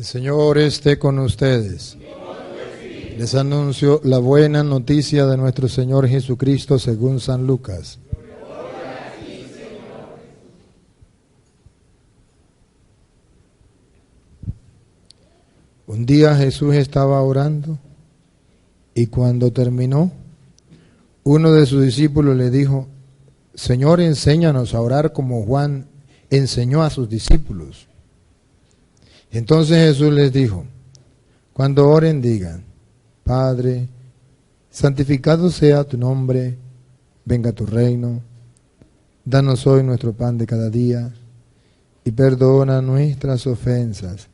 El Señor esté con ustedes. Les anuncio la buena noticia de nuestro Señor Jesucristo según San Lucas. Un día Jesús estaba orando y cuando terminó, uno de sus discípulos le dijo: Señor, enséñanos a orar como Juan enseñó a sus discípulos. Entonces Jesús les dijo: cuando oren digan: Padre, santificado sea tu nombre, venga tu reino, danos hoy nuestro pan de cada día, y perdona nuestras ofensas,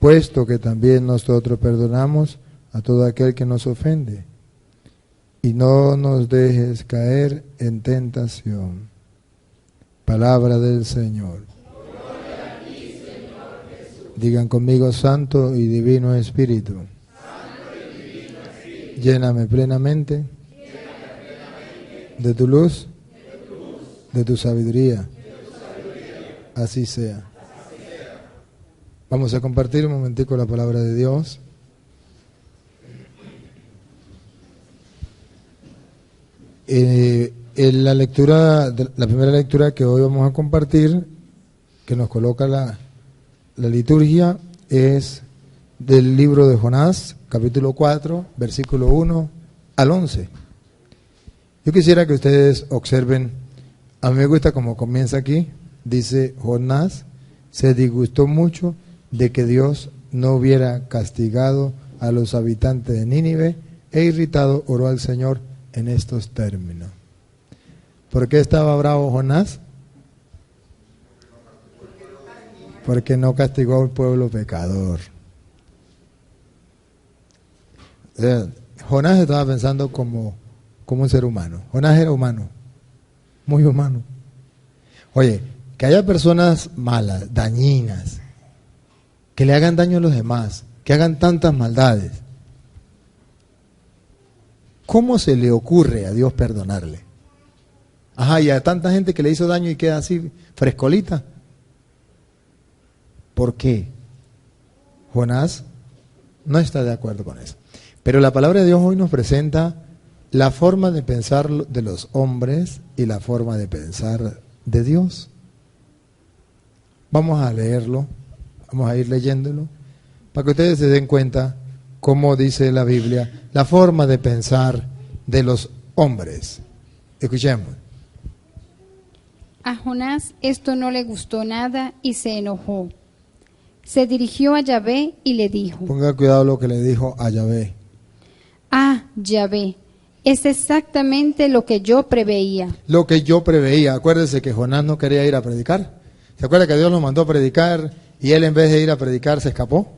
puesto que también nosotros perdonamos a todo aquel que nos ofende. Y no nos dejes caer en tentación. Palabra del Señor. Gloria a ti, Señor Jesús. Digan conmigo: Santo y Divino Espíritu. Santo y Divino Espíritu. Lléname plenamente de tu luz, de tu sabiduría. Así sea. Vamos a compartir un momentico la palabra de Dios. En la primera lectura que hoy vamos a compartir, que nos coloca la liturgia, es del libro de Jonás, capítulo 4, versículo 1 al 11. Yo quisiera que ustedes observen, a mí me gusta cómo comienza aquí, dice: Jonás se disgustó mucho de que Dios no hubiera castigado a los habitantes de Nínive e irritado oró al Señor en estos términos. ¿Por qué estaba bravo Jonás? Porque no castigó al pueblo pecador. Jonás estaba pensando como un ser humano. Jonás era humano, muy humano. Oye, que haya personas malas, dañinas, que le hagan daño a los demás, que hagan tantas maldades, ¿cómo se le ocurre a Dios perdonarle? Ajá, y a tanta gente que le hizo daño y queda así frescolita. ¿Por qué? Jonás no está de acuerdo con eso. Pero la palabra de Dios hoy nos presenta la forma de pensar de los hombres y la forma de pensar de Dios. Vamos a leerlo, vamos a ir leyéndolo, para que ustedes se den cuenta cómo dice la Biblia, la forma de pensar de los hombres. Escuchemos. A Jonás esto no le gustó nada y se enojó. Se dirigió a Yahvé y le dijo: Ponga cuidado lo que le dijo a Yahvé. Ah, Yahvé, es exactamente lo que yo preveía. Lo que yo preveía. Acuérdese que Jonás no quería ir a predicar. ¿Se acuerda que Dios lo mandó a predicar y él en vez de ir a predicar se escapó?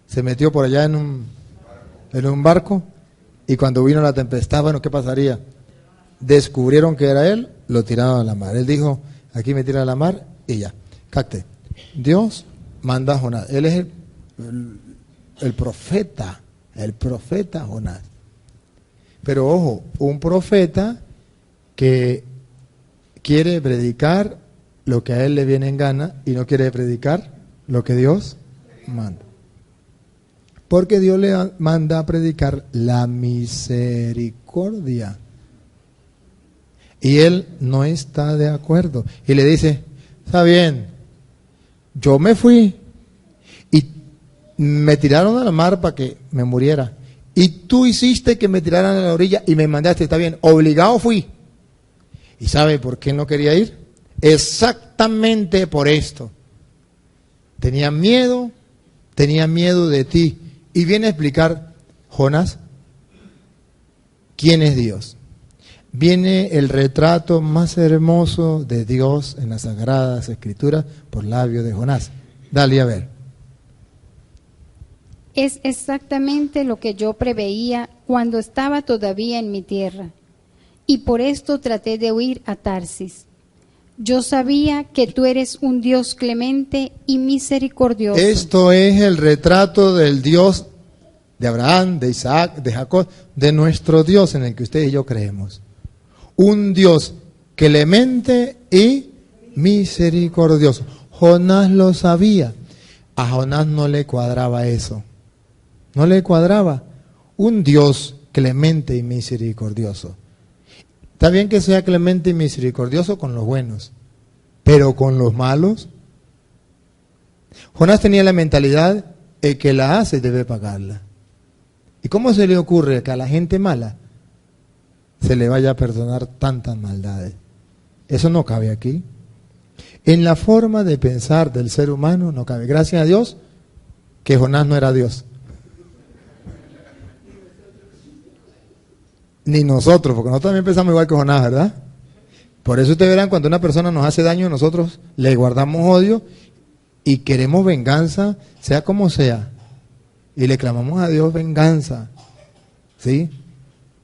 Se metió por allá en un barco y cuando vino la tempestad, bueno, ¿qué pasaría? Descubrieron que era él, lo tiraron a la mar. Él dijo: aquí me tiran a la mar y ya. Capte. Dios manda a Jonás. Él es el profeta Jonás. Pero ojo, un profeta que quiere predicar lo que a él le viene en gana y no quiere predicar lo que Dios manda. Porque Dios le manda a predicar la misericordia. Y él no está de acuerdo. Y le dice: está bien, yo me fui y me tiraron a la mar para que me muriera. Y tú hiciste que me tiraran a la orilla y me mandaste, está bien, obligado fui. ¿Y sabe por qué no quería ir? Exactamente por esto. Tenía miedo de ti. Y viene a explicar Jonás quién es Dios. Viene el retrato más hermoso de Dios en las Sagradas Escrituras por labios de Jonás. Dale a ver. Es exactamente lo que yo preveía cuando estaba todavía en mi tierra. Y por esto traté de huir a Tarsis. Yo sabía que tú eres un Dios clemente y misericordioso. Esto es el retrato del Dios de Abraham, de Isaac, de Jacob, de nuestro Dios en el que usted y yo creemos. Un Dios clemente y misericordioso. Jonás lo sabía. A Jonás no le cuadraba eso. No le cuadraba. Un Dios clemente y misericordioso. Está bien que sea clemente y misericordioso con los buenos, pero con los malos. Jonás tenía la mentalidad: el que la hace debe pagarla. ¿Y cómo se le ocurre que a la gente mala se le vaya a perdonar tantas maldades? Eso no cabe aquí. En la forma de pensar del ser humano no cabe. Gracias a Dios que Jonás no era Dios. Ni nosotros, porque nosotros también pensamos igual que Jonás, ¿verdad? Por eso ustedes verán, cuando una persona nos hace daño, nosotros le guardamos odio y queremos venganza, sea como sea. Y le clamamos a Dios venganza, ¿sí?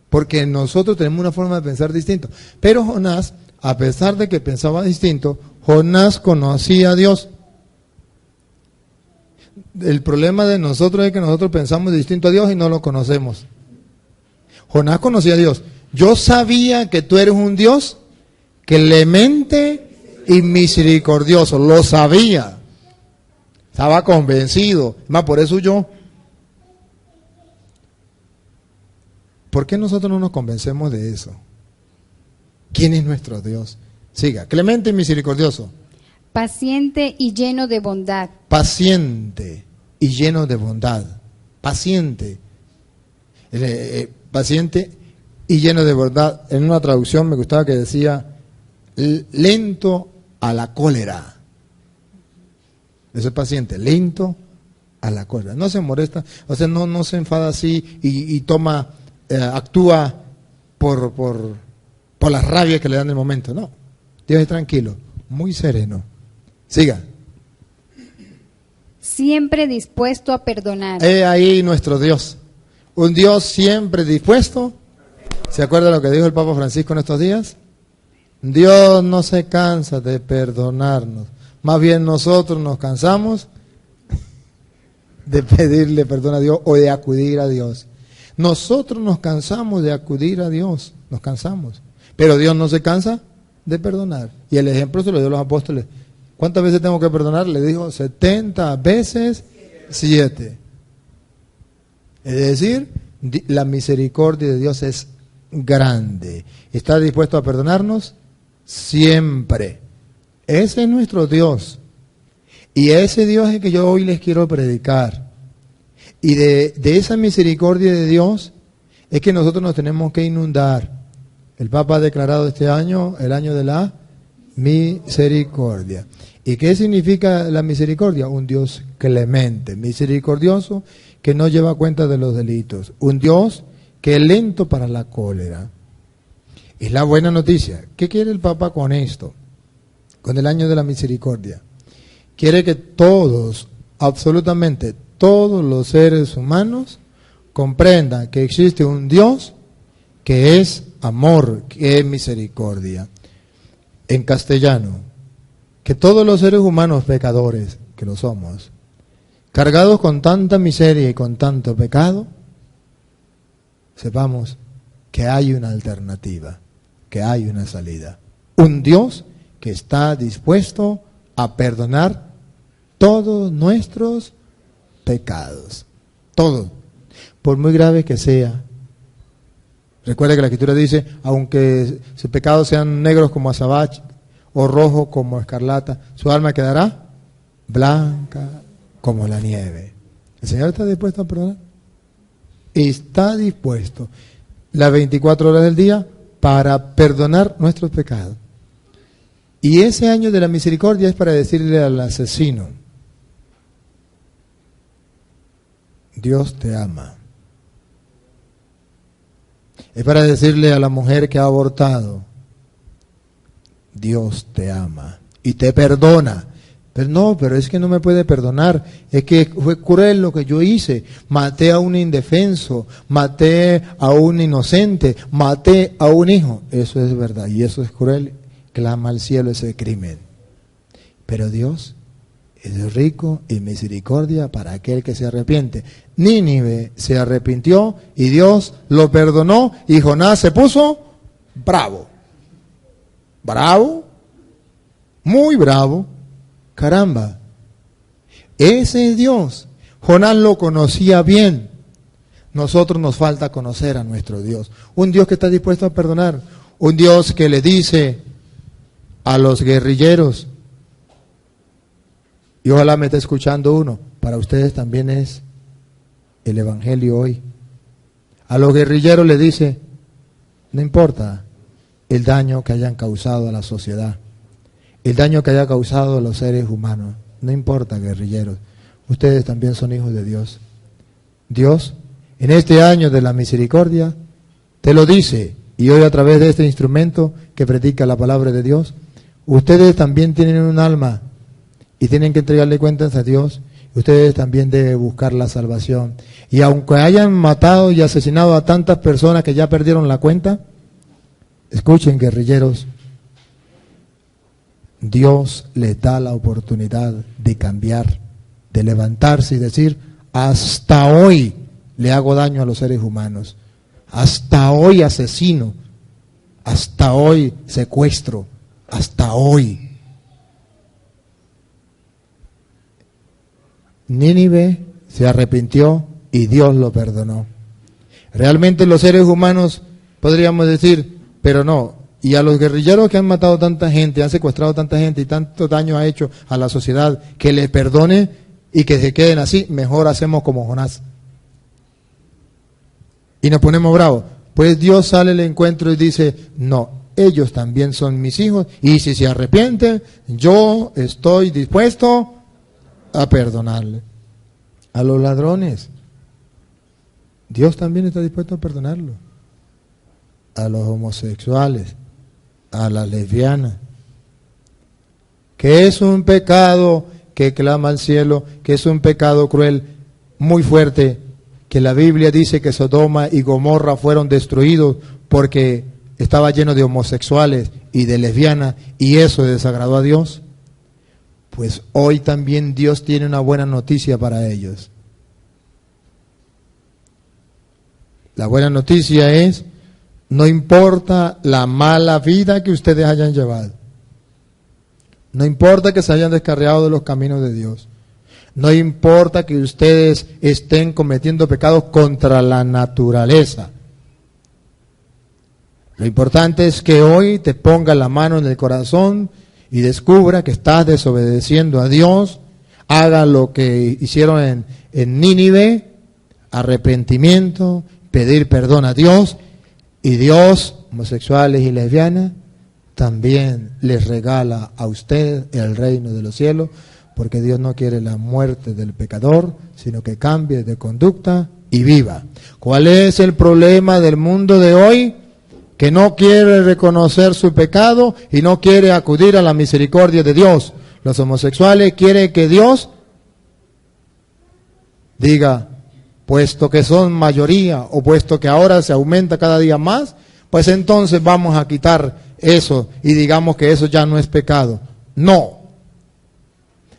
Porque nosotros tenemos una forma de pensar distinta. Pero Jonás, a pesar de que pensaba distinto, Jonás conocía a Dios. El problema de nosotros es que nosotros pensamos distinto a Dios y no lo conocemos. Jonás conocía a Dios. Yo sabía que tú eres un Dios clemente y misericordioso. Lo sabía. Estaba convencido. Más por eso yo. ¿Por qué nosotros no nos convencemos de eso? ¿Quién es nuestro Dios? Siga. Clemente y misericordioso. Paciente y lleno de bondad. Paciente y lleno de bondad. Paciente. Paciente y lleno de bondad. En una traducción me gustaba que decía lento a la cólera. Eso es paciente, lento a la cólera. No se molesta, o sea, no se enfada así y toma, actúa por la rabia que le dan en el momento. No, Dios es tranquilo, muy sereno. Siga. Siempre dispuesto a perdonar. He ahí nuestro Dios. Un Dios siempre dispuesto. ¿Se acuerda lo que dijo el Papa Francisco en estos días? Dios no se cansa de perdonarnos. Más bien nosotros nos cansamos de pedirle perdón a Dios o de acudir a Dios. Nosotros nos cansamos de acudir a Dios. Nos cansamos. Pero Dios no se cansa de perdonar. Y el ejemplo se lo dio a los apóstoles. ¿Cuántas veces tengo que perdonar? Le dijo 70 veces 7. Es decir, la misericordia de Dios es grande. ¿Está dispuesto a perdonarnos? Siempre. Ese es nuestro Dios. Y ese Dios es el que yo hoy les quiero predicar. Y de esa misericordia de Dios es que nosotros nos tenemos que inundar. El Papa ha declarado este año el año de la misericordia. ¿Y qué significa la misericordia? Un Dios clemente, misericordioso, que no lleva cuenta de los delitos. Un Dios que es lento para la cólera. Es la buena noticia. ¿Qué quiere el Papa con esto? Con el año de la misericordia. Quiere que todos, absolutamente todos los seres humanos, comprendan que existe un Dios que es amor, que es misericordia. En castellano, que todos los seres humanos pecadores, que lo somos, cargados con tanta miseria y con tanto pecado, sepamos que hay una alternativa, que hay una salida. Un Dios que está dispuesto a perdonar todos nuestros pecados. Todos, por muy grave que sea. Recuerda que la Escritura dice, aunque sus pecados sean negros como azabache o rojos como escarlata, su alma quedará blanca como la nieve. ¿El Señor está dispuesto a perdonar? Está dispuesto las 24 horas del día para perdonar nuestros pecados. Y ese año de la misericordia es para decirle al asesino, Dios te ama. Es para decirle a la mujer que ha abortado, Dios te ama y te perdona. Pero no, pero es que no me puede perdonar, es que fue cruel lo que yo hice, maté a un indefenso, maté a un inocente, maté a un hijo. Eso es verdad y eso es cruel, clama al cielo ese crimen. Pero Dios es rico en misericordia para aquel que se arrepiente. Nínive se arrepintió y Dios lo perdonó y Jonás se puso bravo. Bravo, muy bravo. Caramba, Ese Dios, Jonás lo conocía bien. Nosotros nos falta conocer a nuestro Dios. Un Dios que está dispuesto a perdonar. Un Dios que le dice a los guerrilleros, y ojalá me esté escuchando uno, para ustedes también es el Evangelio hoy. A los guerrilleros le dice, no importa el daño que hayan causado a la sociedad, el daño que haya causado a los seres humanos, no importa, guerrilleros, ustedes también son hijos de Dios. Dios, en este año de la misericordia, te lo dice, y hoy a través de este instrumento que predica la palabra de Dios, ustedes también tienen un alma y tienen que entregarle cuentas a Dios. Ustedes también deben buscar la salvación. Y aunque hayan matado y asesinado a tantas personas que ya perdieron la cuenta, escuchen, guerrilleros, Dios les da la oportunidad de cambiar, de levantarse y decir, hasta hoy le hago daño a los seres humanos, hasta hoy asesino, hasta hoy secuestro, hasta hoy. Nínive se arrepintió y Dios lo perdonó. Realmente los seres humanos podríamos decir, pero no, y a los guerrilleros que han matado tanta gente, han secuestrado tanta gente y tanto daño ha hecho a la sociedad, que les perdone y que se queden así, mejor hacemos como Jonás. Y nos ponemos bravos. Pues Dios sale al encuentro y dice, no, ellos también son mis hijos y si se arrepienten, yo estoy dispuesto a perdonarle. A los ladrones, Dios también está dispuesto a perdonarlo. A los homosexuales, a las lesbianas, que es un pecado que clama al cielo, que es un pecado cruel, muy fuerte, que la Biblia dice que Sodoma y Gomorra fueron destruidos porque estaba lleno de homosexuales y de lesbianas, y eso desagradó a Dios. Pues hoy también Dios tiene una buena noticia para ellos. La buena noticia es, no importa la mala vida que ustedes hayan llevado, no importa que se hayan descarriado de los caminos de Dios, no importa que ustedes estén cometiendo pecados contra la naturaleza. Lo importante es que hoy te pongas la mano en el corazón y descubra que estás desobedeciendo a Dios, haga lo que hicieron en Nínive, arrepentimiento, pedir perdón a Dios, y Dios, homosexuales y lesbianas, también les regala a usted el reino de los cielos, porque Dios no quiere la muerte del pecador, sino que cambie de conducta y viva. ¿Cuál es el problema del mundo de hoy? Que no quiere reconocer su pecado y no quiere acudir a la misericordia de Dios. Los homosexuales quieren que Dios diga, puesto que son mayoría o puesto que ahora se aumenta cada día más, pues entonces vamos a quitar eso y digamos que eso ya no es pecado. No,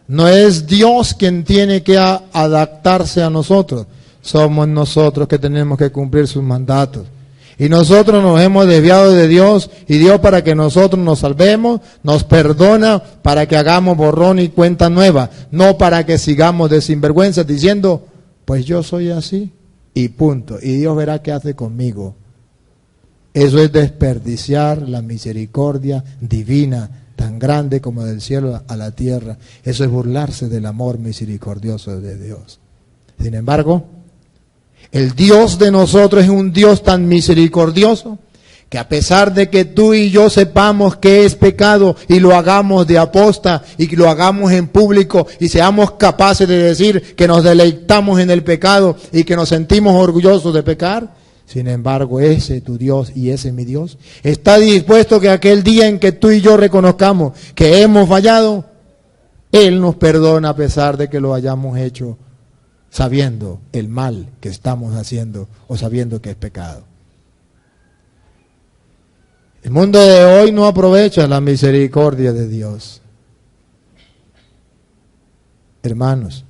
no es Dios quien tiene que adaptarse a nosotros, somos nosotros que tenemos que cumplir sus mandatos. Y nosotros nos hemos desviado de Dios, y Dios, para que nosotros nos salvemos, nos perdona para que hagamos borrón y cuenta nueva, no para que sigamos de sinvergüenza diciendo, pues yo soy así y punto, y Dios verá qué hace conmigo. Eso es desperdiciar la misericordia divina, tan grande como del cielo a la tierra. Eso es burlarse del amor misericordioso de Dios. Sin embargo, el Dios de nosotros es un Dios tan misericordioso que a pesar de que tú y yo sepamos que es pecado y lo hagamos de aposta y que lo hagamos en público y seamos capaces de decir que nos deleitamos en el pecado y que nos sentimos orgullosos de pecar, sin embargo ese tu Dios y ese mi Dios está dispuesto que aquel día en que tú y yo reconozcamos que hemos fallado, Él nos perdona a pesar de que lo hayamos hecho sabiendo el mal que estamos haciendo o sabiendo que es pecado. El mundo de hoy no aprovecha la misericordia de Dios. Hermanos,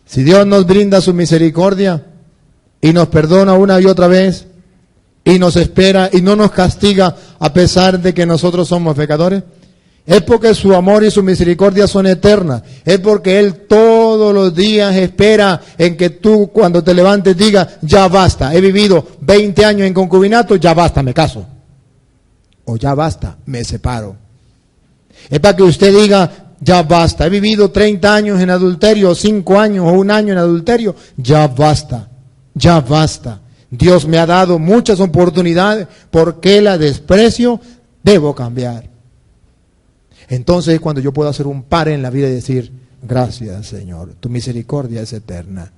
si Dios nos brinda su misericordia y nos perdona una y otra vez y nos espera y no nos castiga a pesar de que nosotros somos pecadores, Es porque su amor y su misericordia son eternas. Es porque Él todos los días espera en que tú cuando te levantes digas, ya basta, he vivido 20 años en concubinato, ya basta, me caso. O ya basta, me separo. Es para que usted diga, ya basta, he vivido 30 años en adulterio, 5 años o 1 año en adulterio, ya basta, ya basta. Dios me ha dado muchas oportunidades, ¿por qué la desprecio? Debo cambiar. Entonces es cuando yo puedo hacer un pare en la vida y decir, gracias Señor, tu misericordia es eterna.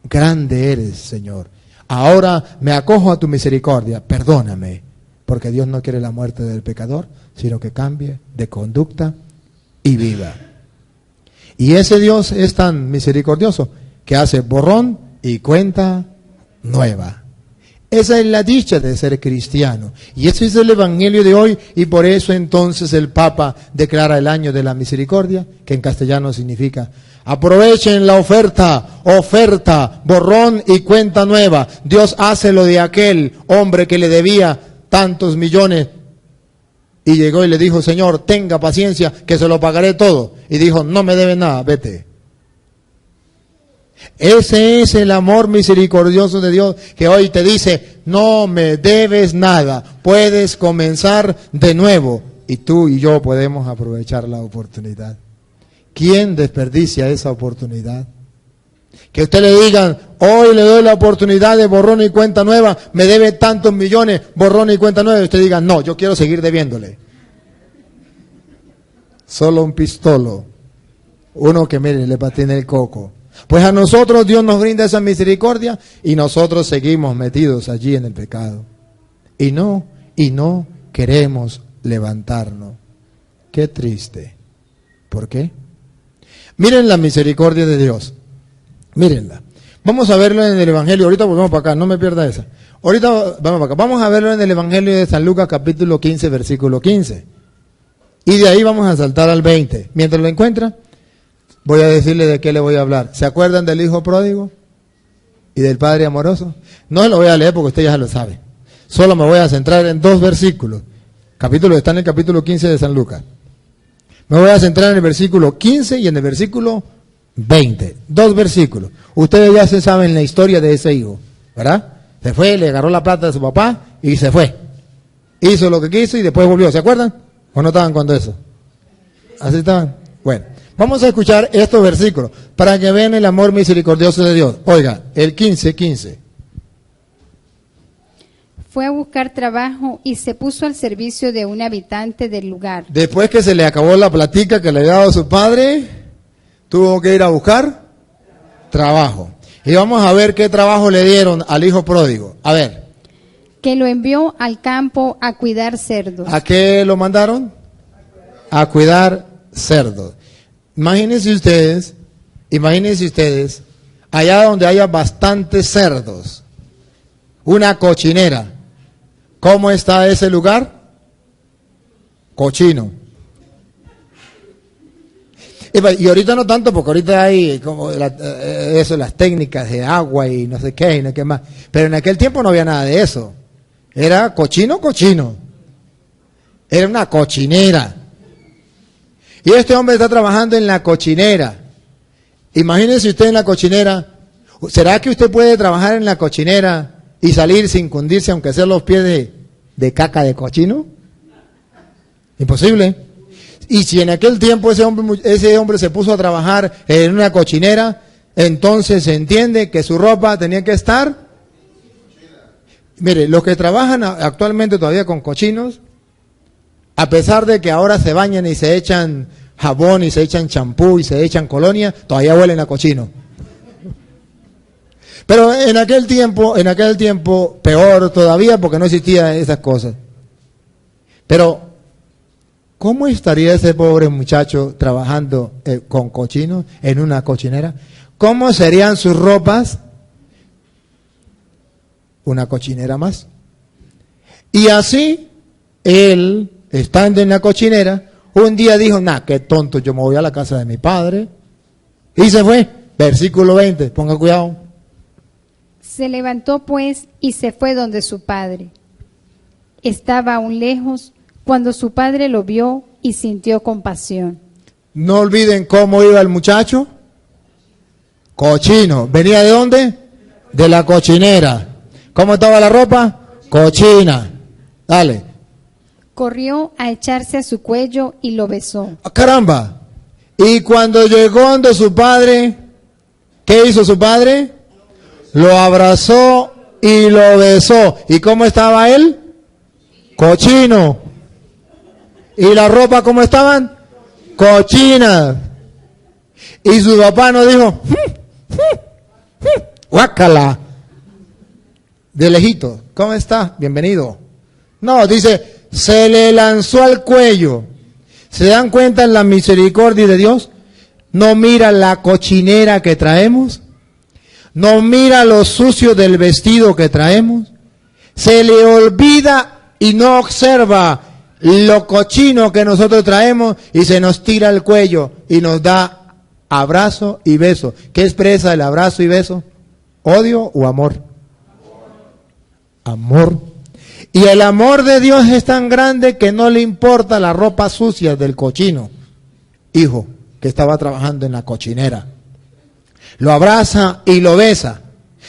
Grande eres, Señor. Ahora me acojo a tu misericordia, perdóname. Porque Dios no quiere la muerte del pecador, sino que cambie de conducta y viva. Y ese Dios es tan misericordioso que hace borrón y cuenta nueva. Esa es la dicha de ser cristiano. Y ese es el evangelio de hoy. Y por eso entonces el Papa declara el año de la misericordia, que en castellano significa: aprovechen la oferta, borrón y cuenta nueva. Dios hace lo de aquel hombre que le debía tantos millones y llegó y le dijo: Señor, tenga paciencia que se lo pagaré todo. Y dijo: no me debe nada, vete. Ese es el amor misericordioso de Dios, que hoy te dice: no me debes nada, puedes comenzar de nuevo. Y tú y yo podemos aprovechar la oportunidad. ¿Quién desperdicia esa oportunidad? Que usted le digan: hoy le doy la oportunidad de borrón y cuenta nueva, me debe tantos millones, borrón y cuenta nueva. Y usted diga: no, yo quiero seguir debiéndole. Solo un pistolo, uno que mire, le patina el coco. Pues a nosotros Dios nos brinda esa misericordia y nosotros seguimos metidos allí en el pecado. Y no queremos levantarnos. Qué triste. ¿Por qué? Miren la misericordia de Dios. Mírenla. Vamos a verlo en el Evangelio. Ahorita volvemos para acá, no me pierda esa. Ahorita vamos para acá. Vamos a verlo en el Evangelio de San Lucas, capítulo 15, versículo 15. Y de ahí vamos a saltar al 20. Mientras lo encuentra, voy a decirle de qué le voy a hablar. ¿Se acuerdan del hijo pródigo y del padre amoroso? No lo voy a leer porque usted ya lo sabe. Solo me voy a centrar en 2 versículos. Está en el capítulo 15 de San Lucas. Me voy a centrar en el versículo 15 y en el versículo 20. 2 versículos. Ustedes ya se saben la historia de ese hijo, ¿verdad? Se fue, le agarró la plata de su papá y se fue. Hizo lo que quiso y después volvió. ¿Se acuerdan? ¿O no estaban cuando eso? ¿Así estaban? Bueno. Vamos a escuchar estos versículos para que vean el amor misericordioso de Dios. Oiga, el 15. Fue a buscar trabajo y se puso al servicio de un habitante del lugar. Después que se le acabó la platica que le había dado su padre, tuvo que ir a buscar trabajo. Y vamos a ver qué trabajo le dieron al hijo pródigo. A ver. Que lo envió al campo a cuidar cerdos. ¿A qué lo mandaron? A cuidar cerdos. Imagínense ustedes, allá donde haya bastantes cerdos, una cochinera, ¿cómo está ese lugar? Cochino. Y ahorita no tanto, porque ahorita hay como las técnicas de agua y no sé qué y no qué más. Pero en aquel tiempo no había nada de eso. Era cochino. Era una cochinera. Y este hombre está trabajando en la cochinera. Imagínese usted en la cochinera. ¿Será que usted puede trabajar en la cochinera y salir sin cundirse, aunque sea los pies de caca de cochino? Imposible. Y si en aquel tiempo ese hombre se puso a trabajar en una cochinera, entonces se entiende que su ropa tenía que estar. Mire, los que trabajan actualmente todavía con cochinos, a pesar de que ahora se bañan y se echan jabón y se echan champú y se echan colonia, todavía huelen a cochino. Pero en aquel tiempo, peor todavía porque no existían esas cosas. Pero, ¿cómo estaría ese pobre muchacho trabajando con cochinos en una cochinera? ¿Cómo serían sus ropas? Una cochinera más. Y así, él, estando en la cochinera, un día dijo: qué tonto, yo me voy a la casa de mi padre. Y se fue. Versículo 20, ponga cuidado. Se levantó pues y se fue donde su padre. Estaba aún lejos. Cuando su padre lo vio, y sintió compasión. No olviden cómo iba el muchacho. Cochino. ¿Venía de dónde? De la cochinera. ¿Cómo estaba la ropa? Cochina. Dale. Corrió a echarse a su cuello y lo besó. ¡Ah, caramba! Y cuando llegó ante su padre, ¿qué hizo su padre? Lo abrazó y lo besó. ¿Y cómo estaba él? Cochino. ¿Y la ropa cómo estaban? Cochina. Y su papá no dijo, guácala, de lejito, ¿cómo está? Bienvenido. No, dice, se le lanzó al cuello. ¿Se dan cuenta en la misericordia de Dios? No mira la cochinera que traemos. No mira lo sucio del vestido que traemos. Se le olvida y no observa lo cochino que nosotros traemos y se nos tira al cuello y nos da abrazo y beso. ¿Qué expresa el abrazo y beso? ¿Odio o amor? Amor. Y el amor de Dios es tan grande que no le importa la ropa sucia del cochino, hijo, que estaba trabajando en la cochinera. Lo abraza y lo besa.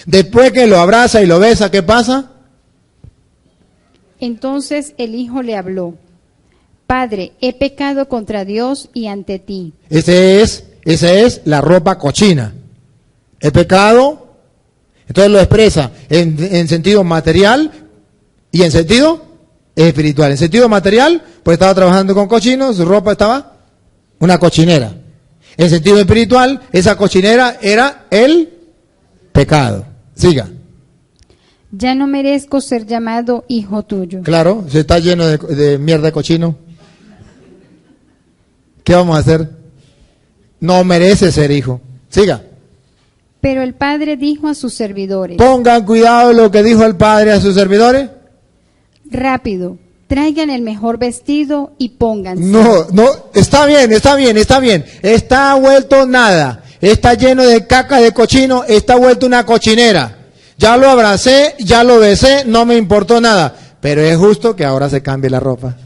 Después que lo abraza y lo besa, ¿qué pasa? Entonces el hijo le habló: Padre, he pecado contra Dios y ante ti. Esa es la ropa cochina. He pecado, entonces lo expresa en sentido material y en sentido espiritual. En sentido material, pues estaba trabajando con cochinos, su ropa estaba una cochinera. En sentido espiritual, esa cochinera era el pecado. Siga. Ya no merezco ser llamado hijo tuyo. Claro, se está lleno de mierda de cochino. ¿Qué vamos a hacer? No merece ser hijo. Siga. Pero el padre dijo a sus servidores: Pongan cuidado lo que dijo el padre a sus servidores. Rápido, traigan el mejor vestido y pónganse. No, está bien. Está vuelto nada. Está lleno de caca de cochino, está vuelto una cochinera. Ya lo abracé, ya lo besé, no me importó nada. Pero es justo que ahora se cambie la ropa.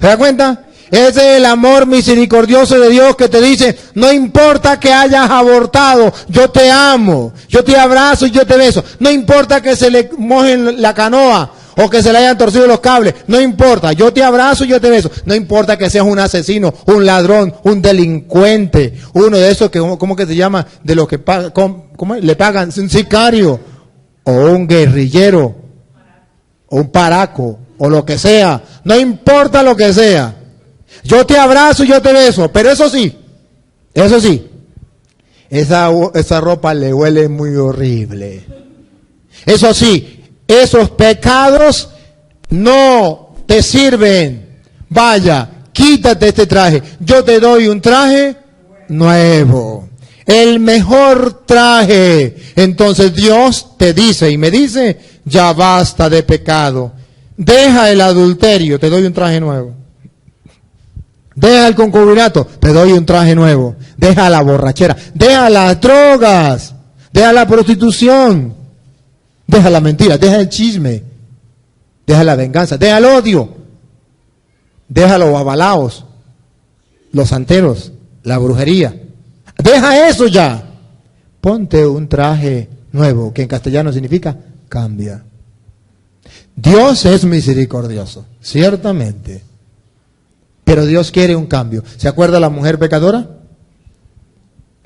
¿Se da cuenta? Ese es el amor misericordioso de Dios que te dice, no importa que hayas abortado, yo te amo, yo te abrazo y yo te beso. No importa que se le mojen la canoa o que se le hayan torcido los cables, no importa, yo te abrazo y yo te beso. No importa que seas un asesino, un ladrón, un delincuente, uno de esos que, ¿cómo que se llama? De los que le pagan, un sicario, o un guerrillero, o un paraco, o lo que sea. No importa lo que sea. Yo te abrazo y yo te beso, pero eso sí, esa ropa le huele muy horrible. Eso sí, esos pecados no te sirven. Vaya, quítate este traje. Yo te doy un traje nuevo, el mejor traje. Entonces Dios te dice y me dice, ya basta de pecado. Deja el adulterio, te doy un traje nuevo. Deja el concubinato, te doy un traje nuevo. Deja la borrachera, deja las drogas, deja la prostitución, deja la mentira, deja el chisme, deja la venganza, deja el odio, deja los babalaos, los santeros, la brujería. Deja eso ya. Ponte un traje nuevo, que en castellano significa cambia. Dios es misericordioso, ciertamente. Pero Dios quiere un cambio. ¿Se acuerda la mujer pecadora?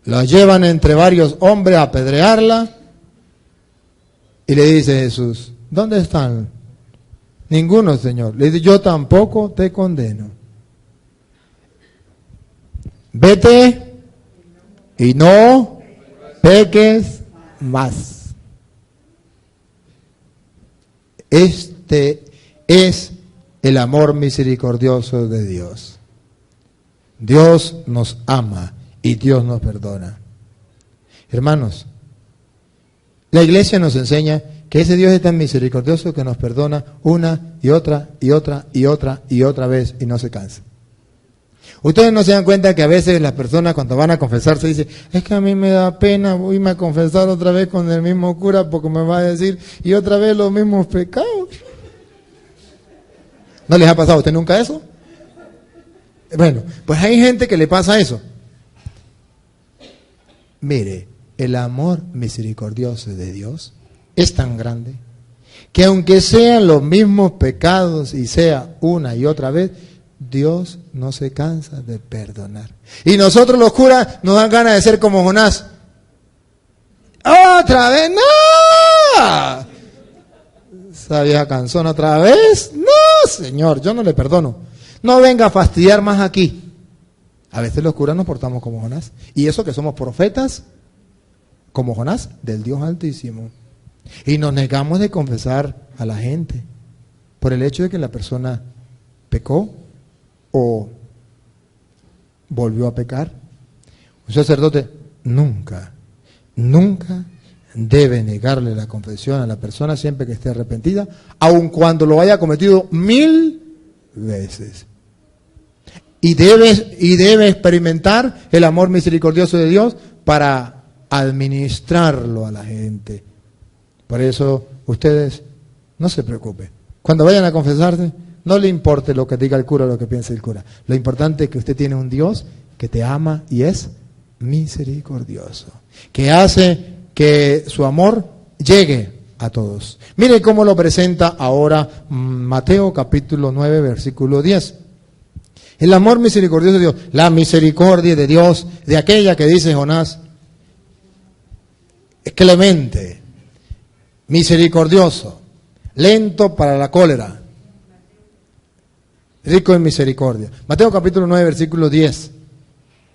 La llevan entre varios hombres a apedrearla. Y le dice Jesús, ¿dónde están? Ninguno, Señor. Le dice, yo tampoco te condeno. Vete y no peques más. Este es el amor misericordioso de Dios. Dios nos ama y Dios nos perdona. Hermanos, la iglesia nos enseña que ese Dios es tan misericordioso que nos perdona una y otra y otra y otra y otra vez y no se cansa. Ustedes no se dan cuenta que a veces las personas cuando van a confesarse dicen, es que a mí me da pena irme a confesar otra vez con el mismo cura porque me va a decir y otra vez los mismos pecados. ¿No les ha pasado a usted nunca eso? Bueno, pues hay gente que le pasa eso. Mire, el amor misericordioso de Dios es tan grande que aunque sean los mismos pecados y sea una y otra vez, Dios no se cansa de perdonar. Y nosotros los curas nos dan ganas de ser como Jonás. ¡Otra vez! ¡No! Esa vieja canzón otra vez. ¡No, Señor! Yo no le perdono. No venga a fastidiar más aquí. A veces los curas nos portamos como Jonás. Y eso que somos profetas, como Jonás, del Dios Altísimo. Y nos negamos de confesar a la gente por el hecho de que la persona pecó o volvió a pecar. Un sacerdote nunca debe negarle la confesión a la persona siempre que esté arrepentida, aun cuando lo haya cometido 1000 veces. Y debe experimentar el amor misericordioso de Dios para administrarlo a la gente. Por eso ustedes no se preocupen. Cuando vayan a confesarse, no le importe lo que diga el cura o lo que piense el cura. Lo importante es que usted tiene un Dios que te ama y es misericordioso, que hace que su amor llegue a todos. Mire cómo lo presenta ahora Mateo capítulo 9, versículo 10. El amor misericordioso de Dios, la misericordia de Dios, de aquella que dice Jonás, es clemente, misericordioso, lento para la cólera, rico en misericordia. Mateo capítulo 9, versículo 10.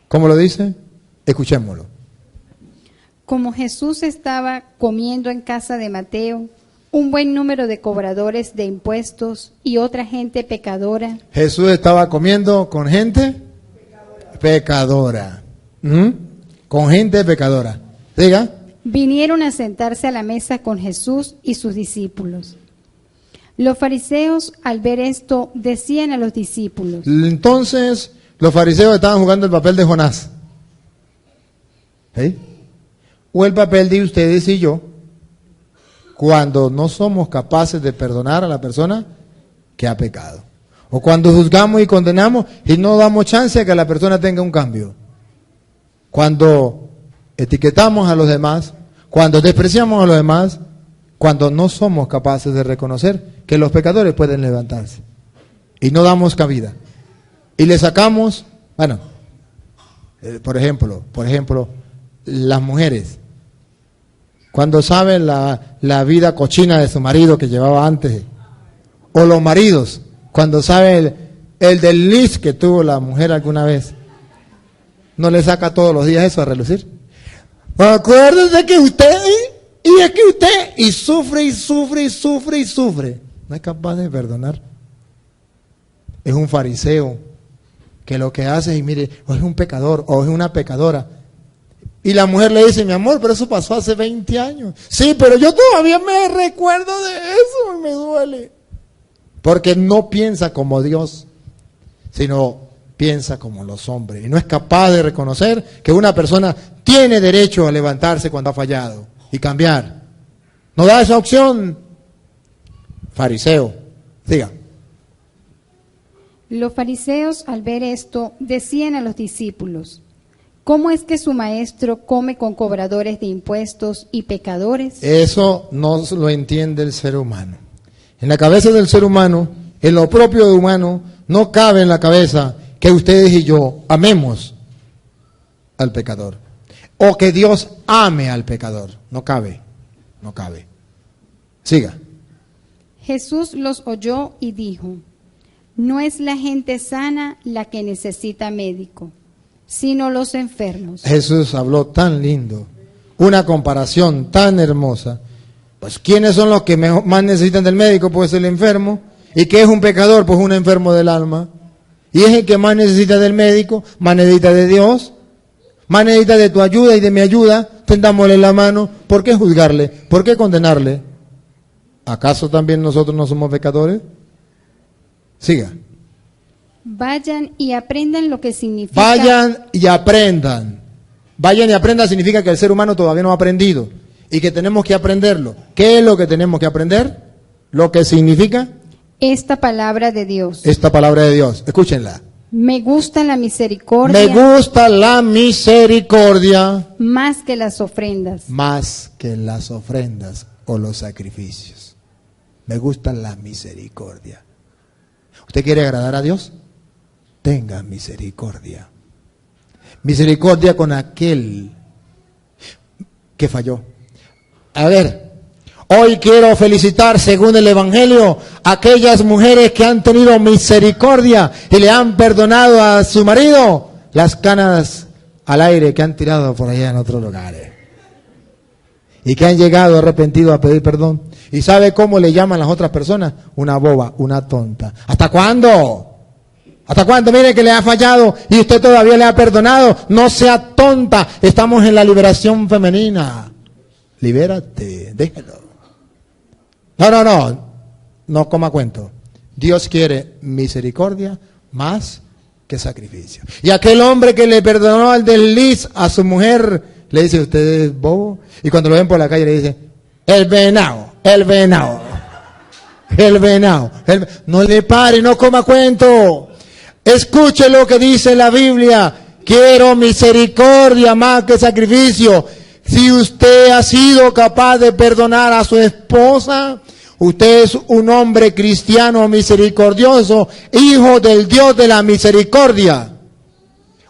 ¿Cómo lo dice? Escuchémoslo. Como Jesús estaba comiendo en casa de Mateo, un buen número de cobradores de impuestos y otra gente pecadora. Jesús estaba comiendo con gente pecadora. Con gente pecadora. Diga. Vinieron a sentarse a la mesa con Jesús y sus discípulos. Los fariseos, al ver esto, decían a los discípulos. Entonces, los fariseos estaban jugando el papel de Jonás. ¿Sí? O el papel de ustedes y yo, cuando no somos capaces de perdonar a la persona que ha pecado. O cuando juzgamos y condenamos y no damos chance a que la persona tenga un cambio. Cuando etiquetamos a los demás, cuando despreciamos a los demás, cuando no somos capaces de reconocer que los pecadores pueden levantarse. Y no damos cabida. Y le sacamos, bueno, por ejemplo, las mujeres. Cuando saben la vida cochina de su marido que llevaba antes. O los maridos, cuando saben el desliz que tuvo la mujer alguna vez. ¿No le saca todos los días eso a relucir? Acuérdese que usted, y es que usted, y sufre, y sufre, y sufre, y sufre. No es capaz de perdonar. Es un fariseo que lo que hace es, mire, o es un pecador, o es una pecadora. Y la mujer le dice, mi amor, pero eso pasó hace 20 años. Sí, pero yo todavía me recuerdo de eso y me duele. Porque no piensa como Dios, sino piensa como los hombres. Y no es capaz de reconocer que una persona tiene derecho a levantarse cuando ha fallado y cambiar. No da esa opción. Fariseo. Diga. Los fariseos, al ver esto, decían a los discípulos, ¿cómo es que su maestro come con cobradores de impuestos y pecadores? Eso no lo entiende el ser humano. En la cabeza del ser humano, en lo propio de humano, no cabe en la cabeza que ustedes y yo amemos al pecador. O que Dios ame al pecador. No cabe, no cabe. Siga. Jesús los oyó y dijo, no es la gente sana la que necesita médico, sino los enfermos. Jesús habló tan lindo, una comparación tan hermosa. Pues ¿quiénes son los que más necesitan del médico? Pues el enfermo. ¿Y qué es un pecador? Pues un enfermo del alma. Y es el que más necesita del médico, más necesita de Dios, más necesita de tu ayuda y de mi ayuda. Tendámosle la mano. ¿Por qué juzgarle? ¿Por qué condenarle? ¿Acaso también nosotros no somos pecadores? Siga. Vayan y aprendan lo que significa. Vayan y aprendan. Vayan y aprendan significa que el ser humano todavía no ha aprendido y que tenemos que aprenderlo. ¿Qué es lo que tenemos que aprender? Lo que significa esta palabra de Dios. Esta palabra de Dios, escúchenla. Me gusta la misericordia. Me gusta la misericordia más que las ofrendas. más que las ofrendas o los sacrificios. Me gusta la misericordia. ¿Usted quiere agradar a Dios? Tenga misericordia. Misericordia con aquel que falló. A ver, hoy quiero felicitar, según el Evangelio, a aquellas mujeres que han tenido misericordia y le han perdonado a su marido las canas al aire que han tirado por allá en otros lugares. Y que han llegado arrepentidos a pedir perdón. ¿Y sabe cómo le llaman las otras personas? Una boba, una tonta. ¿Hasta cuándo? ¿Hasta cuándo? Mire que le ha fallado y usted todavía le ha perdonado. No sea tonta. Estamos en la liberación femenina. Libérate, déjalo. No coma cuento. Dios quiere misericordia más que sacrificio. Y aquel hombre que le perdonó al desliz a su mujer, le dice, usted es bobo. Y cuando lo ven por la calle le dice, el venado. No le pare, no coma cuento. Escuche lo que dice la Biblia. Quiero misericordia más que sacrificio. Si usted ha sido capaz de perdonar a su esposa, usted es un hombre cristiano misericordioso, hijo del Dios de la misericordia.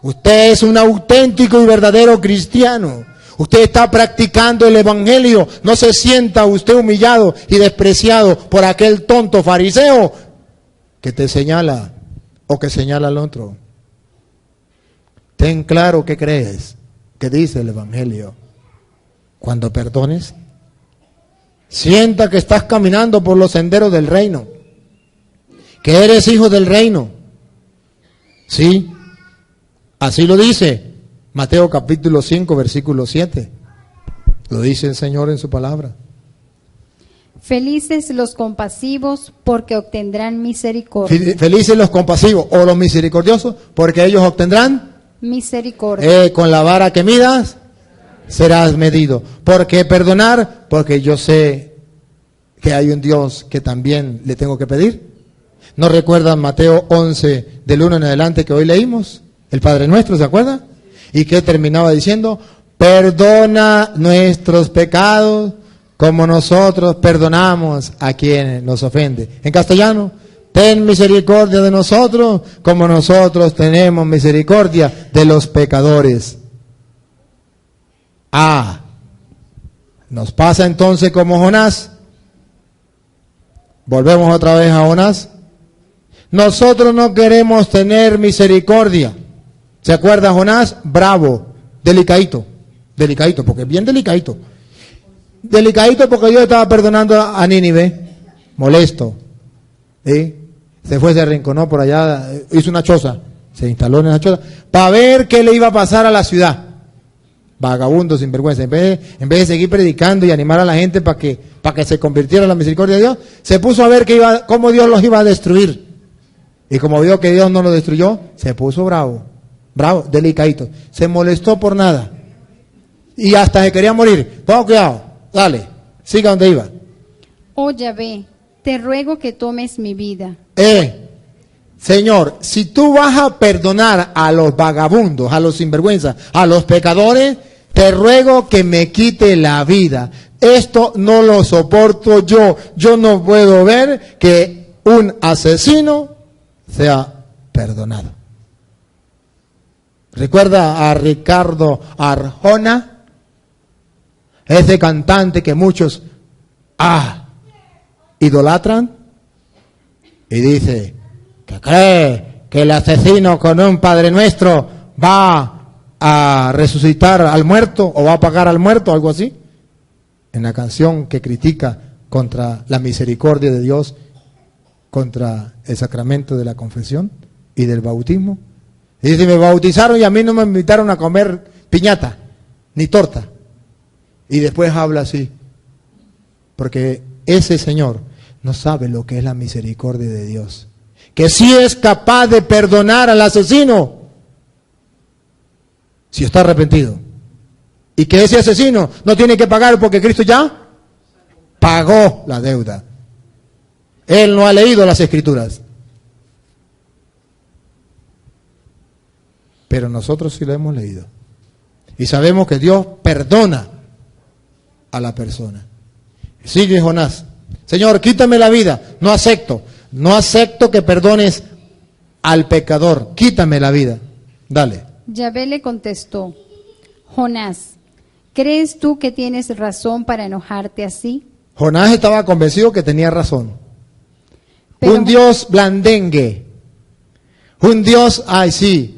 Usted es un auténtico y verdadero cristiano. Usted está practicando el Evangelio. No se sienta usted humillado y despreciado por aquel tonto fariseo que te señala o que señala al otro. Ten claro qué crees, qué dice el Evangelio. Cuando perdones, sienta que estás caminando por los senderos del reino, que eres hijo del reino. Sí, así lo dice Mateo capítulo 5, versículo 7. Lo dice el Señor en su palabra. Felices los compasivos, porque obtendrán misericordia. Felices los compasivos o los misericordiosos, porque ellos obtendrán misericordia. Con la vara que midas, serás medido. ¿Por qué perdonar? Porque yo sé que hay un Dios que también le tengo que pedir. ¿No recuerdan Mateo 11, del 1 en adelante que hoy leímos? El Padre Nuestro, ¿se acuerda? ¿Y qué terminaba diciendo? Perdona nuestros pecados como nosotros perdonamos a quienes nos ofenden. En castellano, ten misericordia de nosotros como nosotros tenemos misericordia de los pecadores. Nos pasa entonces como Jonás. Volvemos otra vez a Jonás. Nosotros no queremos tener misericordia. ¿Se acuerda Jonás? Bravo, delicadito, porque es bien delicadito. Delicadito porque Dios estaba perdonando a Nínive, molesto. Se fue, se arrinconó por allá, hizo una choza, se instaló en esa choza, para ver qué le iba a pasar a la ciudad. Vagabundo, sinvergüenza. En vez de seguir predicando y animar a la gente para que se convirtiera en la misericordia de Dios, se puso a ver cómo Dios los iba a destruir. Y como vio que Dios no lo destruyó, se puso bravo, delicadito. Se molestó por nada. Y hasta se quería morir. Ponga cuidado, dale, siga donde iba. Oh Yahvé, te ruego que tomes mi vida. Señor, si tú vas a perdonar a los vagabundos, a los sinvergüenzas, a los pecadores, te ruego que me quite la vida. Esto no lo soporto yo. Yo no puedo ver que un asesino sea perdonado. ¿Recuerda a Ricardo Arjona? Ese cantante que muchos idolatran. Y dice que cree que el asesino con un Padre Nuestro va a resucitar al muerto o va a pagar al muerto, algo así. En la canción que critica contra la misericordia de Dios, contra el sacramento de la confesión y del bautismo. Y dice, me bautizaron y a mí no me invitaron a comer piñata, ni torta. Y después habla así, porque ese señor no sabe lo que es la misericordia de Dios, que sí es capaz de perdonar al asesino si está arrepentido, y que ese asesino no tiene que pagar porque Cristo ya pagó la deuda. Él no ha leído las Escrituras. Pero nosotros sí lo hemos leído. Y sabemos que Dios perdona a la persona. Sigue Jonás. Señor, quítame la vida. No acepto. No acepto que perdones al pecador. Quítame la vida. Dale. Yahvé le contestó: Jonás, ¿crees tú que tienes razón para enojarte así? Jonás estaba convencido que tenía razón. Pero un Dios blandengue. Un Dios, ay sí,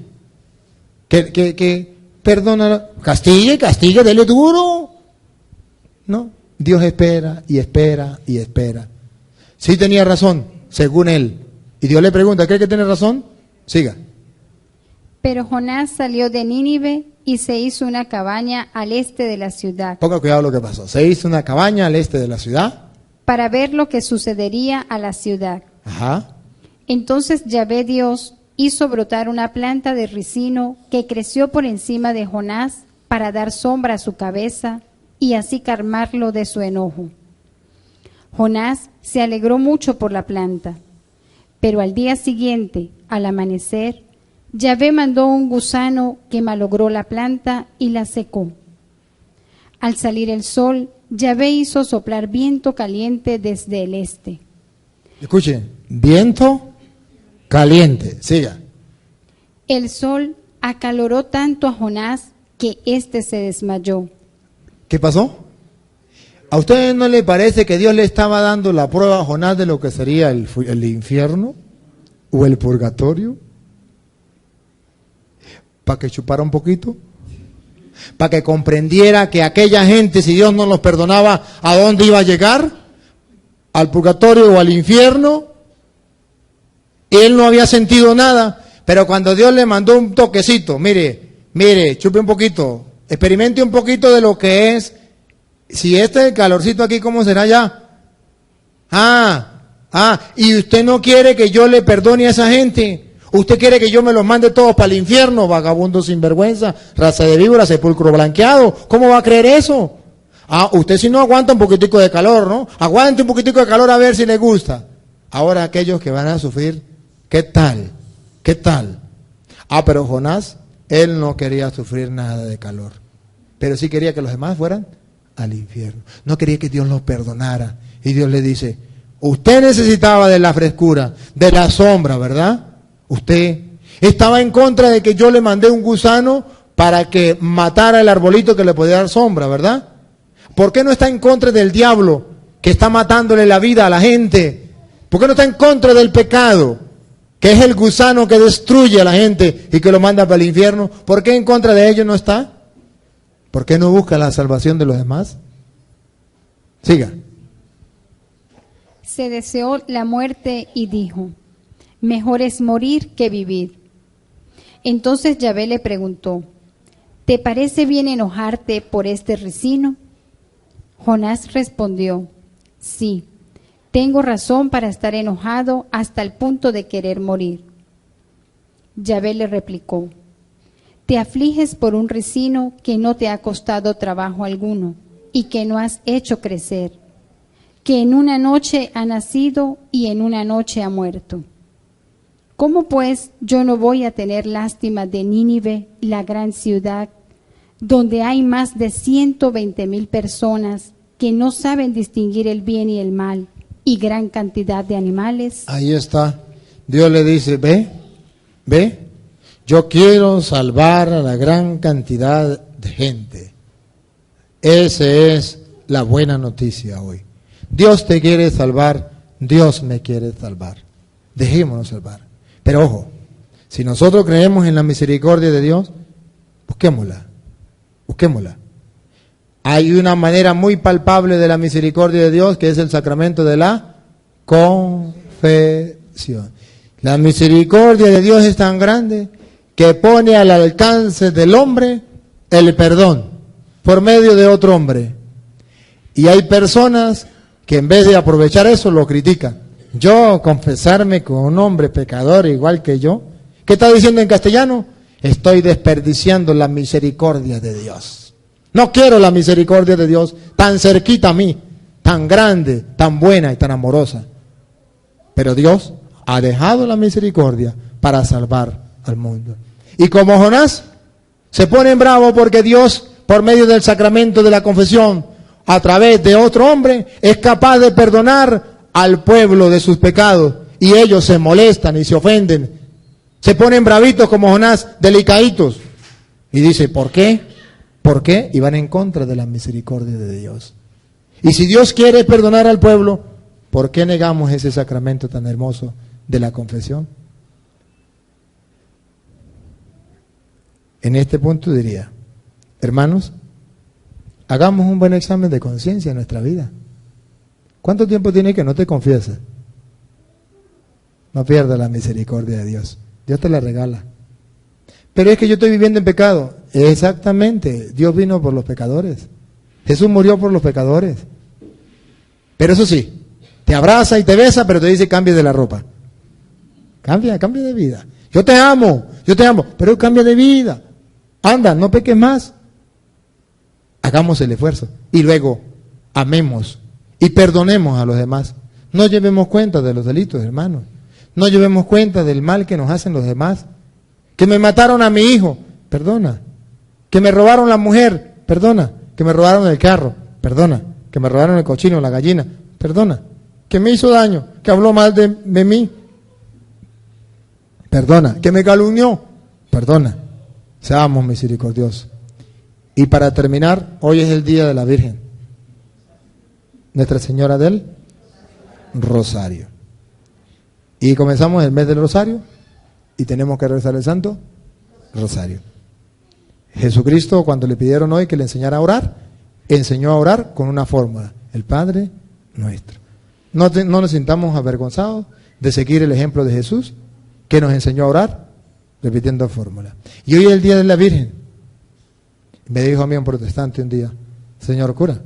que perdona, castigue, dele duro. No, Dios espera y espera y espera. Sí tenía razón, según él. Y Dios le pregunta, ¿cree que tiene razón? Siga. Pero Jonás salió de Nínive y se hizo una cabaña al este de la ciudad Ponga cuidado lo que pasó. Se hizo una cabaña al este de la ciudad. para ver lo que sucedería a la ciudad. Ajá. Entonces Yahvé Dios hizo brotar una planta de ricino que creció por encima de Jonás para dar sombra a su cabeza y así calmarlo de su enojo. Jonás se alegró mucho por la planta, pero al día siguiente, al amanecer, Yahvé mandó un gusano que malogró la planta y la secó. Al salir el sol, Yahvé hizo soplar viento caliente desde el este. Escuchen, viento caliente. Siga. El sol acaloró tanto a Jonás que éste se desmayó. ¿Qué pasó? ¿A ustedes no le parece que Dios le estaba dando la prueba a Jonás de lo que sería el infierno o el purgatorio? ¿Para que chupara un poquito? ¿Para que comprendiera que aquella gente, si Dios no los perdonaba, ¿a dónde iba a llegar? ¿Al purgatorio o al infierno? Él no había sentido nada, pero cuando Dios le mandó un toquecito, mire, chupe un poquito, experimente un poquito de lo que es. Si este es el calorcito aquí, ¿cómo será ya? Y usted no quiere que yo le perdone a esa gente. Usted quiere que yo me los mande todos para el infierno, vagabundo sinvergüenza, raza de víbora, sepulcro blanqueado. ¿Cómo va a creer eso? Usted si no aguanta un poquitico de calor, ¿no? Aguante un poquitico de calor a ver si le gusta. Ahora aquellos que van a sufrir, ¿qué tal? ¿Qué tal? Pero Jonás, él no quería sufrir nada de calor. Pero sí quería que los demás fueran al infierno. No quería que Dios los perdonara. Y Dios le dice, usted necesitaba de la frescura, de la sombra, ¿verdad? Usted estaba en contra de que yo le mandé un gusano para que matara el arbolito que le podía dar sombra, ¿verdad? ¿Por qué no está en contra del diablo que está matándole la vida a la gente? ¿Por qué no está en contra del pecado, que es el gusano que destruye a la gente y que lo manda para el infierno? ¿Por qué en contra de ellos no está? ¿Por qué no busca la salvación de los demás? Siga. Se deseó la muerte y dijo, mejor es morir que vivir. Entonces Yahvé le preguntó, ¿te parece bien enojarte por este ricino? Jonás respondió, sí, tengo razón para estar enojado hasta el punto de querer morir. Yahvé le replicó, te afliges por un ricino que no te ha costado trabajo alguno y que no has hecho crecer, que en una noche ha nacido y en una noche ha muerto. ¿Cómo pues yo no voy a tener lástima de Nínive, la gran ciudad, donde hay más de 120,000 personas que no saben distinguir el bien y el mal, y gran cantidad de animales? Ahí está. Dios le dice, ve, yo quiero salvar a la gran cantidad de gente. Esa es la buena noticia hoy. Dios te quiere salvar, Dios me quiere salvar. Dejémonos salvar. Pero ojo, si nosotros creemos en la misericordia de Dios, busquémosla. Hay una manera muy palpable de la misericordia de Dios, que es el sacramento de la confesión. La misericordia de Dios es tan grande que pone al alcance del hombre el perdón por medio de otro hombre. Y hay personas que en vez de aprovechar eso lo critican. Yo confesarme con un hombre pecador igual que yo. ¿Qué está diciendo en castellano? Estoy desperdiciando la misericordia de Dios. No quiero la misericordia de Dios tan cerquita a mí, tan grande, tan buena y tan amorosa. Pero Dios ha dejado la misericordia para salvar al mundo. Y como Jonás se pone bravo porque Dios, por medio del sacramento de la confesión, a través de otro hombre, es capaz de perdonar al pueblo de sus pecados, y ellos se molestan y se ofenden, se ponen bravitos como Jonás, delicaditos, y dice, ¿por qué? ¿Por qué? Y van en contra de la misericordia de Dios. Y si Dios quiere perdonar al pueblo, ¿por qué negamos ese sacramento tan hermoso de la confesión? En este punto diría, hermanos, hagamos un buen examen de conciencia en nuestra vida. ¿Cuánto tiempo tiene que no te confiesas? No pierdas la misericordia de Dios. Dios te la regala. Pero es que yo estoy viviendo en pecado. Exactamente. Dios vino por los pecadores. Jesús murió por los pecadores. Pero eso sí, te abraza y te besa, pero te dice cambie de la ropa. Cambia de vida. Yo te amo, pero cambia de vida. Anda, no peques más. Hagamos el esfuerzo. Y luego, amemos y perdonemos a los demás. No llevemos cuenta de los delitos, hermanos. No llevemos cuenta del mal que nos hacen los demás. Que me mataron a mi hijo, perdona. Que me robaron la mujer, perdona. Que me robaron el carro, perdona. Que me robaron el cochino, la gallina, perdona. Que me hizo daño, que habló mal de mí, perdona. Que me calumnió, perdona. Seamos misericordiosos. Y para terminar, hoy es el día de la Virgen, Nuestra Señora del Rosario. Y comenzamos el mes del Rosario y tenemos que rezar el Santo Rosario. Jesucristo, cuando le pidieron hoy que le enseñara a orar, enseñó a orar con una fórmula, el Padre Nuestro. No nos sintamos avergonzados de seguir el ejemplo de Jesús, que nos enseñó a orar repitiendo fórmula. Y hoy es el día de la Virgen. Me dijo a mí un protestante un día, señor cura,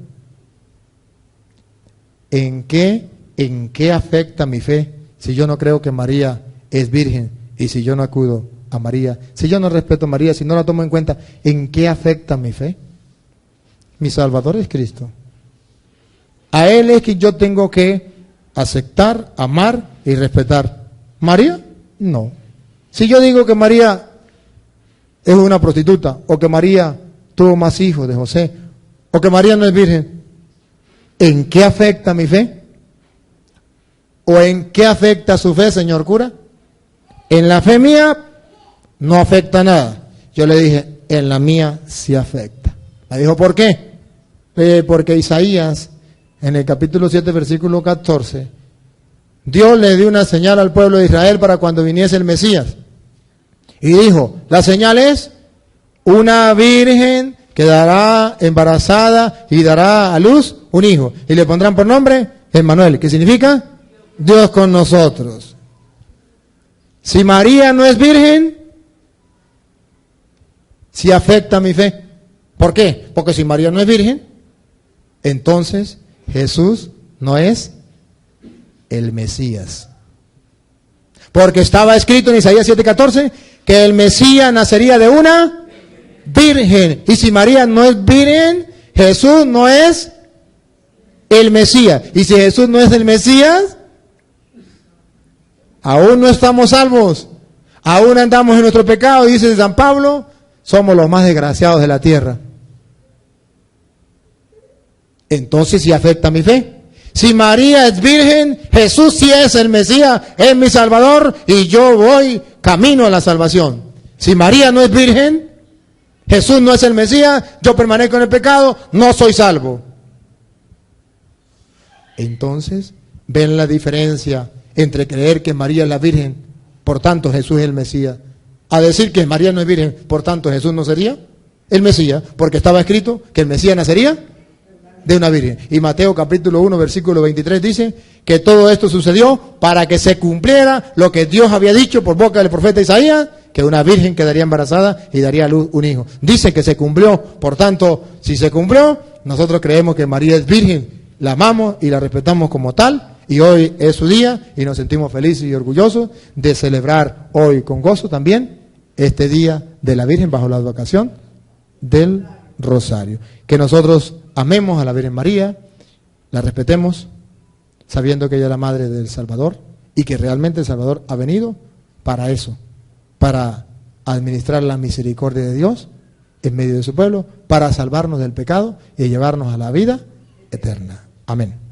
¿en qué afecta mi fe si yo no creo que María es virgen y si yo no acudo a María, si yo no respeto a María, si no la tomo en cuenta? ¿En qué afecta mi fe? Mi Salvador es Cristo. A Él es que yo tengo que aceptar, amar y respetar. ¿María? No. Si yo digo que María es una prostituta, o que María tuvo más hijos de José, o que María no es virgen, ¿en qué afecta mi fe? ¿O en qué afecta su fe, señor cura? En la fe mía no afecta nada. Yo le dije, en la mía sí afecta. Me dijo, ¿por qué? Porque Isaías, en el capítulo 7, versículo 14, Dios le dio una señal al pueblo de Israel para cuando viniese el Mesías. Y dijo, la señal es una virgen quedará embarazada y dará a luz un hijo. Y le pondrán por nombre Emmanuel, que significa Dios con nosotros. Si María no es virgen, sí afecta mi fe. ¿Por qué? Porque si María no es virgen, entonces Jesús no es el Mesías. Porque estaba escrito en Isaías 7:14 que el Mesías nacería de una virgen. Y si María no es virgen, Jesús no es el Mesías. Y si Jesús no es el Mesías, aún no estamos salvos. Aún andamos en nuestro pecado, dice San Pablo, somos los más desgraciados de la tierra. Entonces sí afecta mi fe. Si María es virgen, Jesús sí es el Mesías, es mi Salvador y yo voy camino a la salvación. Si María no es virgen, Jesús no es el Mesías, yo permanezco en el pecado, no soy salvo. Entonces, ven la diferencia entre creer que María es la Virgen, por tanto Jesús es el Mesías, a decir que María no es virgen, por tanto Jesús no sería el Mesías, porque estaba escrito que el Mesías nacería de una virgen. Y Mateo capítulo 1 versículo 23 dice que todo esto sucedió para que se cumpliera lo que Dios había dicho por boca del profeta Isaías, que una virgen quedaría embarazada y daría a luz un hijo. Dice que se cumplió, por tanto, si se cumplió, nosotros creemos que María es virgen, la amamos y la respetamos como tal, y hoy es su día y nos sentimos felices y orgullosos de celebrar hoy con gozo también este día de la Virgen bajo la advocación del Rosario. Que nosotros amemos a la Virgen María, la respetemos, sabiendo que ella es la Madre del Salvador y que realmente el Salvador ha venido para eso, para administrar la misericordia de Dios en medio de su pueblo, para salvarnos del pecado y llevarnos a la vida eterna. Amén.